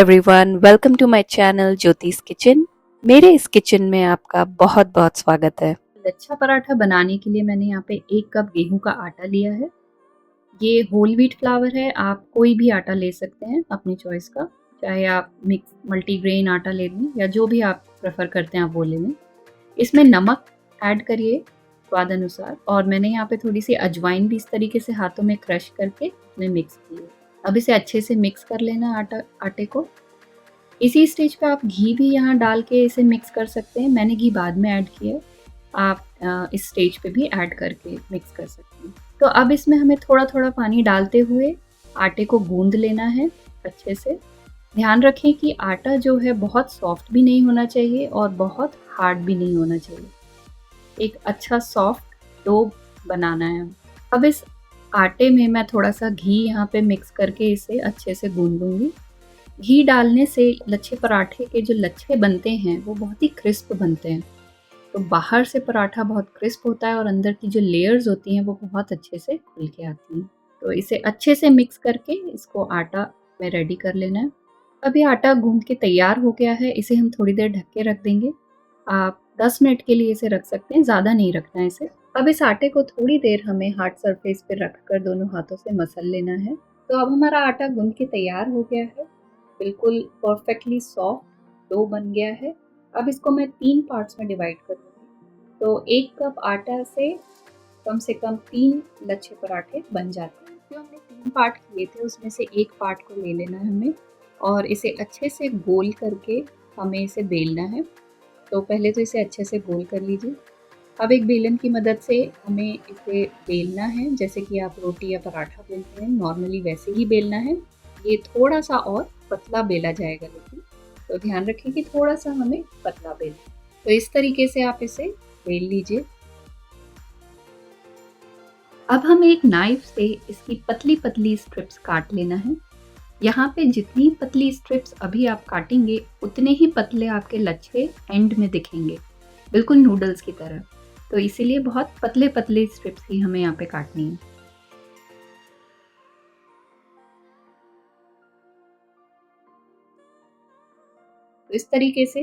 Everyone, welcome to my channel Jyotish kitchen. मेरे इस kitchen में आपका बहुत बहुत स्वागत है। लच्छा पराठा बनाने के लिए मैंने यहाँ पे 1 कप गेहूं का आटा लिया है। ये होल व्हीट फ्लावर है, आप कोई भी आटा ले सकते हैं अपनी चॉइस का, चाहे आप मिक्स मल्टीग्रेन आटा ले लें या जो भी आप प्रेफर करते हैं आप वो ले लें। इसमें नमक ऐड करिए स्वाद अनुसार, और मैंने यहाँ पे थोड़ी सी अजवाइन भी इस तरीके से हाथों में क्रश करके इसमें मिक्स की है। अब इसे अच्छे से मिक्स कर लेना आटे को। इसी स्टेज पे आप घी भी यहाँ डाल के इसे मिक्स कर सकते हैं, मैंने घी बाद में ऐड किया है, आप इस स्टेज पे भी ऐड करके मिक्स कर सकते हैं। तो अब इसमें हमें थोड़ा थोड़ा पानी डालते हुए आटे को गूंद लेना है अच्छे से। ध्यान रखें कि आटा जो है बहुत सॉफ्ट भी नहीं होना चाहिए और बहुत हार्ड भी नहीं होना चाहिए, एक अच्छा सॉफ्ट डो बनाना है। अब इस आटे में मैं थोड़ा सा घी यहाँ पे मिक्स करके इसे अच्छे से गूंद लूँगी। घी डालने से लच्छे पराठे के जो लच्छे बनते हैं वो बहुत ही क्रिस्प बनते हैं। तो बाहर से पराठा बहुत क्रिस्प होता है और अंदर की जो लेयर्स होती हैं वो बहुत अच्छे से खुल के आती हैं। तो इसे अच्छे से मिक्स करके इसको आटा में रेडी कर लेना है। अब ये आटा गूंद के तैयार हो गया है, इसे हम थोड़ी देर ढक के रख देंगे। आप 10 मिनट के लिए इसे रख सकते हैं, ज़्यादा नहीं रखना है इसे। अब इस आटे को थोड़ी देर हमें हार्ड सरफेस पे रख कर दोनों हाथों से मसल लेना है। तो अब हमारा आटा गूंद के तैयार हो गया है, बिल्कुल परफेक्टली सॉफ्ट डो बन गया है। अब इसको मैं 3 पार्ट्स में डिवाइड करूँगी। तो 1 कप आटा से कम 3 लच्छे पराठे बन जाते हैं। जो हमने 3 पार्ट किए थे उसमें से 1 पार्ट को ले लेना है हमें, और इसे अच्छे से गोल करके हमें इसे बेलना है। तो पहले तो इसे अच्छे से गोल कर लीजिए। अब एक बेलन की मदद से हमें इसे बेलना है, जैसे कि आप रोटी या पराठा बेलते हैं नॉर्मली वैसे ही बेलना है। ये थोड़ा सा और पतला बेला जाएगा, लेकिन तो ध्यान रखें कि थोड़ा सा हमें पतला बेलना। तो इस तरीके से आप इसे बेल लीजिए। अब हमें एक नाइफ से इसकी पतली पतली स्ट्रिप्स काट लेना है। यहाँ पे जितनी पतली स्ट्रिप्स अभी आप काटेंगे उतने ही पतले आपके लच्छे एंड में दिखेंगे, बिल्कुल नूडल्स की तरह। तो इसीलिए बहुत पतले पतले स्ट्रिप्स ही हमें यहाँ पे काटनी है। तो इस तरीके से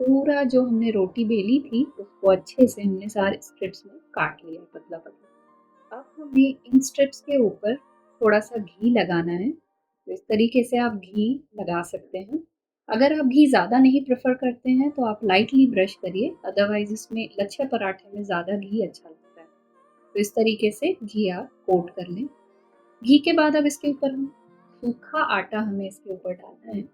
पूरा जो हमने रोटी बेली थी उसको अच्छे से हमने सारे स्ट्रिप्स में काट लिया पतला पतला। अब हमें इन स्ट्रिप्स के ऊपर थोड़ा सा घी लगाना है। तो इस तरीके से आप घी लगा सकते हैं। अगर आप घी ज़्यादा नहीं प्रेफर करते हैं तो आप लाइटली ब्रश करिए, अदरवाइज इसमें लच्छे पराठे में ज़्यादा घी अच्छा लगता है। तो इस तरीके से घी आप कोट कर लें। घी के बाद अब इसके ऊपर हम सूखा आटा हमें इसके ऊपर डालना है।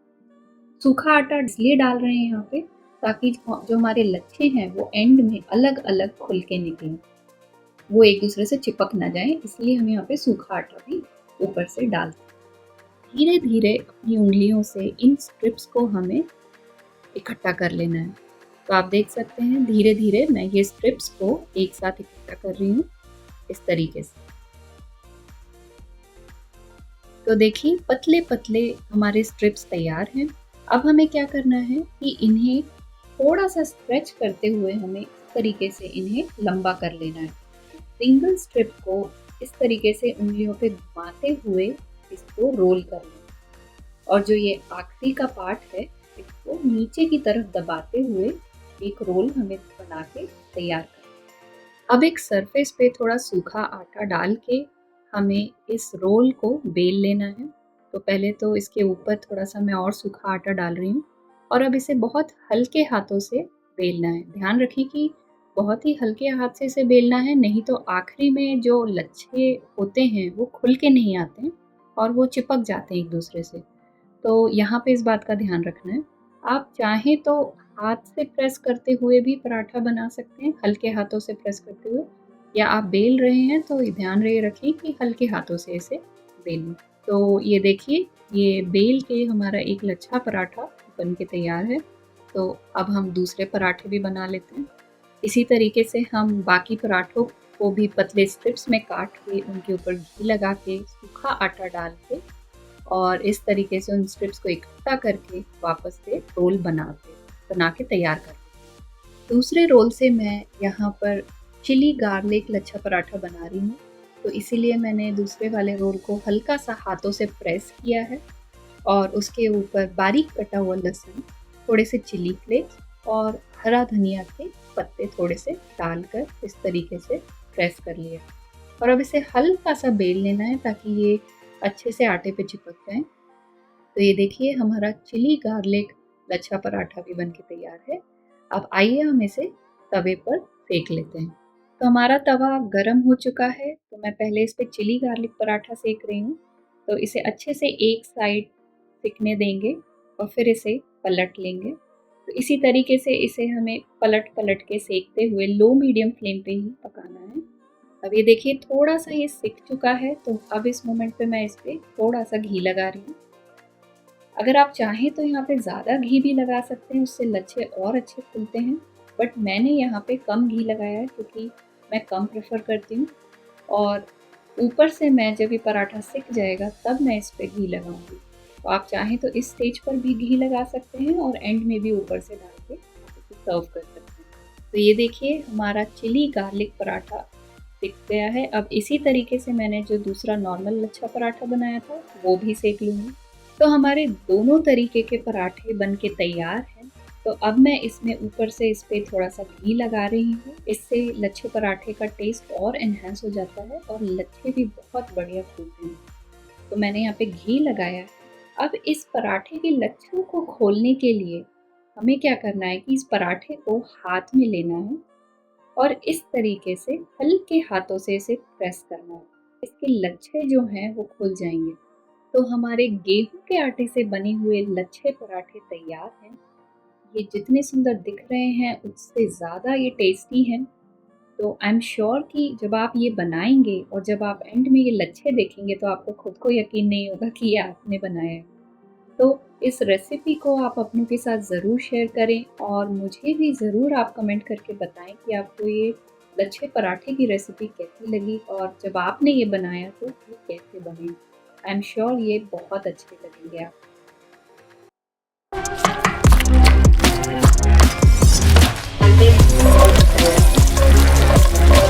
सूखा आटा इसलिए डाल रहे हैं यहाँ पे ताकि जो हमारे लच्छे हैं वो एंड में अलग अलग खुल के निकलें, वो एक दूसरे से चिपक ना जाए, इसलिए हम यहाँ पे सूखा आटा भी ऊपर से डालते हैं। धीरे धीरे अपनी उंगलियों से इन स्ट्रिप्स को हमें इकट्ठा कर लेना है। तो आप देख सकते हैं धीरे धीरे मैं ये स्ट्रिप्स को एक साथ इकट्ठा कर रही हूँ इस तरीके से। तो देखिए पतले पतले हमारे स्ट्रिप्स तैयार हैं। अब हमें क्या करना है कि इन्हें थोड़ा सा स्ट्रेच करते हुए हमें इस तरीके से इन्हें लंबा कर लेना है। सिंगल स्ट्रिप को इस तरीके से उंगलियों पे घुमाते हुए इसको रोल कर लें, और जो ये आखिरी का पार्ट है इसको नीचे की तरफ दबाते हुए एक रोल हमें बना के तैयार करना। अब एक सरफेस पे थोड़ा सूखा आटा डाल के हमें इस रोल को बेल लेना है। तो पहले तो इसके ऊपर थोड़ा सा मैं और सूखा आटा डाल रही हूँ, और अब इसे बहुत हल्के हाथों से बेलना है। ध्यान रखें कि बहुत ही हल्के हाथ से इसे बेलना है, नहीं तो आखिरी में जो लच्छे होते हैं वो खुल के नहीं आते हैं और वो चिपक जाते हैं एक दूसरे से। तो यहाँ पे इस बात का ध्यान रखना है। आप चाहें तो हाथ से प्रेस करते हुए भी पराठा बना सकते हैं, हल्के हाथों से प्रेस करते हुए, या आप बेल रहे हैं तो ध्यान रखें कि हल्के हाथों से इसे बेलें। तो ये देखिए ये बेल के हमारा एक लच्छा पराठा बन के तैयार है। तो अब हम दूसरे पराठे भी बना लेते हैं। इसी तरीके से हम बाकी पराठों को भी पतले स्ट्रिप्स में काट के उनके ऊपर घी लगा के सूखा आटा डाल के और इस तरीके से उन स्ट्रिप्स को इकट्ठा करके वापस से रोल बना के तैयार कर। दूसरे रोल से मैं यहाँ पर चिली गार्लिक लच्छा पराठा बना रही हूँ। तो इसीलिए मैंने दूसरे वाले रोल को हल्का सा हाथों से प्रेस किया है और उसके ऊपर बारीक कटा हुआ लहसुन, थोड़े से चिली फ्लेक्स और हरा धनिया के पत्ते थोड़े से डालकर इस तरीके से प्रेस कर लिया। और अब इसे हल्का सा बेल लेना है ताकि ये अच्छे से आटे पे चिपक जाए। तो ये देखिए हमारा चिली गार्लिक लच्छा पराठा भी बनके तैयार है। अब आइए हम इसे तवे पर सेक लेते हैं। तो हमारा तवा गरम हो चुका है, तो मैं पहले इस पे चिली गार्लिक पराठा सेक रही हूँ। तो इसे अच्छे से एक साइड सिकने देंगे और फिर इसे पलट लेंगे। तो इसी तरीके से इसे हमें पलट पलट के सेकते हुए लो मीडियम फ्लेम पे ही पकाना है। अब ये देखिए थोड़ा सा ये सिक चुका है, तो अब इस मोमेंट पे मैं इस पे थोड़ा सा घी लगा रही हूँ। अगर आप चाहें तो यहाँ पे ज़्यादा घी भी लगा सकते हैं, उससे लच्छे और अच्छे फूलते हैं। बट मैंने यहाँ पे कम घी लगाया है क्योंकि मैं कम प्रेफर करती हूँ। और ऊपर से मैं जब ये पराठा सिक जाएगा तब मैं इस पे घी लगाऊंगी। तो आप चाहें तो इस स्टेज पर भी घी लगा सकते हैं और एंड में भी ऊपर से डाल के इसे सर्व कर सकते हैं। तो ये देखिए हमारा चिली गार्लिक पराठा सिक गया है। अब इसी तरीके से मैंने जो दूसरा नॉर्मल लच्छा पराठा बनाया था वो भी सेक लूँगी। तो हमारे दोनों तरीके के पराठे बन के तैयार हैं। तो अब मैं इसमें ऊपर से इस पे थोड़ा सा घी लगा रही हूँ। इससे लच्छे पराठे का टेस्ट और एनहांस हो जाता है और लच्छे भी बहुत बढ़िया फूलते हैं। तो मैंने यहाँ पे घी लगाया है। अब इस पराठे के लच्छों को खोलने के लिए हमें क्या करना है कि इस पराठे को हाथ में लेना है और इस तरीके से हल्के हाथों से इसे प्रेस करना है। इसके लच्छे जो हैं वो खुल जाएंगे। तो हमारे गेहूं के आटे से बने हुए लच्छे पराठे तैयार हैं। ये जितने सुंदर दिख रहे हैं उससे ज़्यादा ये टेस्टी हैं। तो आई एम श्योर कि जब आप ये बनाएंगे और जब आप एंड में ये लच्छे देखेंगे तो आपको खुद को यकीन नहीं होगा कि ये आपने बनाया है। तो इस रेसिपी को आप अपनों के साथ ज़रूर शेयर करें और मुझे भी ज़रूर आप कमेंट करके बताएं कि आपको ये लच्छे पराठे की रेसिपी कैसी लगी और जब आपने ये बनाया तो ये कैसे बने। आई एम श्योर ये बहुत अच्छे लगेंगे आपको।